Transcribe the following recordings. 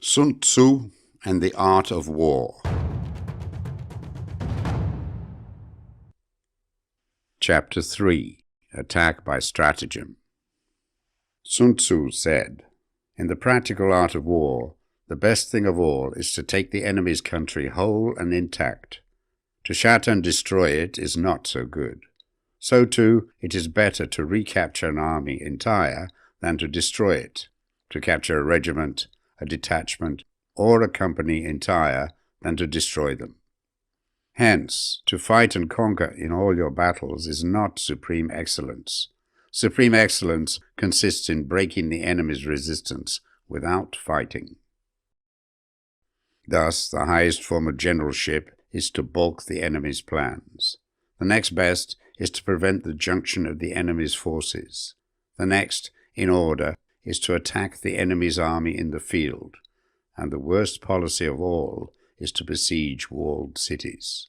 Sun Tzu and the Art of War. Chapter 3. Attack by Stratagem. Sun Tzu said, "In the practical art of war, the best thing of all is to take the enemy's country whole and intact. To shatter and destroy it is not so good. So too, it is better to recapture an army entire than to destroy it, to capture a regiment, a detachment, or a company entire than to destroy them. Hence, to fight and conquer in all your battles is not supreme excellence. Supreme excellence consists in breaking the enemy's resistance without fighting." Thus, the highest form of generalship is to balk the enemy's plans. The next best is to prevent the junction of the enemy's forces. The next, in order, is to attack the enemy's army in the field. And the worst policy of all is to besiege walled cities.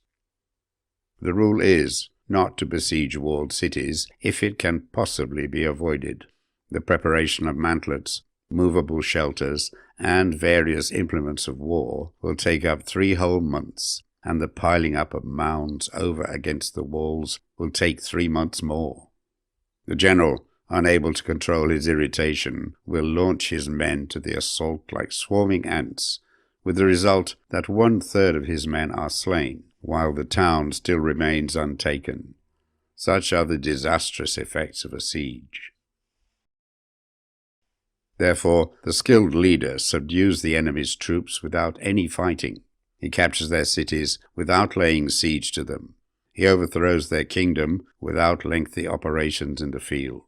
The rule is not to besiege walled cities if it can possibly be avoided. The preparation of mantlets, movable shelters, and various implements of war will take up 3 whole months, and the piling up of mounds over against the walls will take 3 months more. The general, unable to control his irritation, will launch his men to the assault like swarming ants, with the result that 1/3 of his men are slain, while the town still remains untaken. Such are the disastrous effects of a siege. Therefore, the skilled leader subdues the enemy's troops without any fighting. He captures their cities without laying siege to them. He overthrows their kingdom without lengthy operations in the field.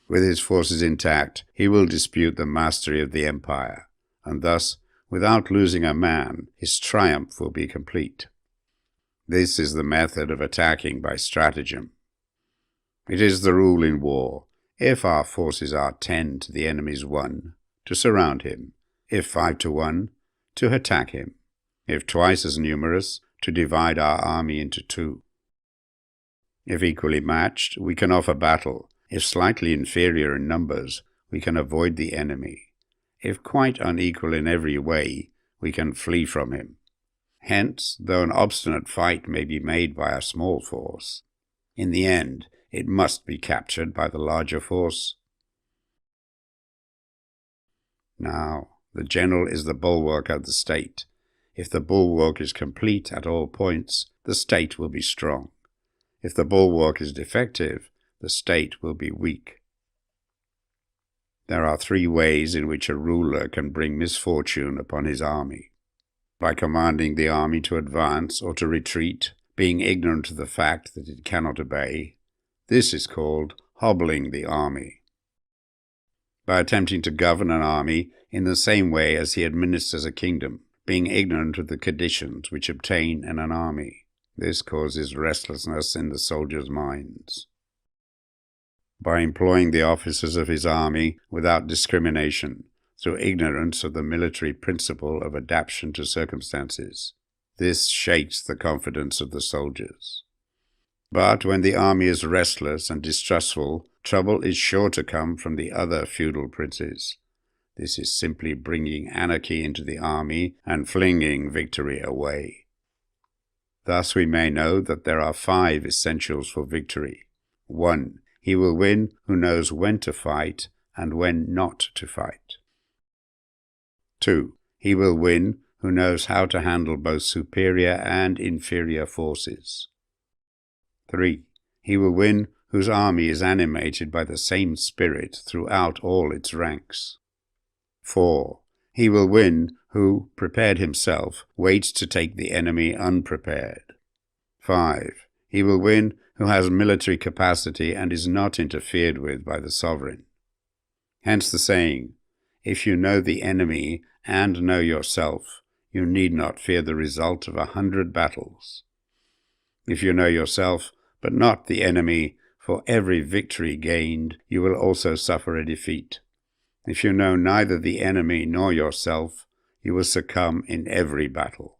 With his forces intact, he will dispute the mastery of the empire, and thus, without losing a man, his triumph will be complete. This is the method of attacking by stratagem. It is the rule in war, if our forces are 10 to the enemy's 1, to surround him; if 5 to 1, to attack him; if twice as numerous, to divide our army into 2. If equally matched, we can offer battle. If slightly inferior in numbers, we can avoid the enemy. If quite unequal in every way, we can flee from him. Hence, though an obstinate fight may be made by a small force, in the end it must be captured by the larger force. Now, the general is the bulwark of the state. If the bulwark is complete at all points, the state will be strong. If the bulwark is defective, the state will be weak. There are 3 ways in which a ruler can bring misfortune upon his army: by commanding the army to advance or to retreat, being ignorant of the fact that it cannot obey. This is called hobbling the army. By attempting to govern an army in the same way as he administers a kingdom, being ignorant of the conditions which obtain in an army. This causes restlessness in the soldiers' minds. By employing the officers of his army without discrimination, through ignorance of the military principle of adaptation to circumstances. This shakes the confidence of the soldiers. But when the army is restless and distrustful, trouble is sure to come from the other feudal princes. This is simply bringing anarchy into the army and flinging victory away. Thus we may know that there are 5 essentials for victory. 1. He will win who knows when to fight and when not to fight. 2. He will win who knows how to handle both superior and inferior forces. 3. He will win whose army is animated by the same spirit throughout all its ranks. 4. He will win who, prepared himself, waits to take the enemy unprepared. 5. He will win who has military capacity and is not interfered with by the sovereign. Hence the saying, "If you know the enemy and know yourself, you need not fear the result of 100 battles. If you know yourself, but not the enemy, for every victory gained, you will also suffer a defeat. If you know neither the enemy nor yourself, you will succumb in every battle."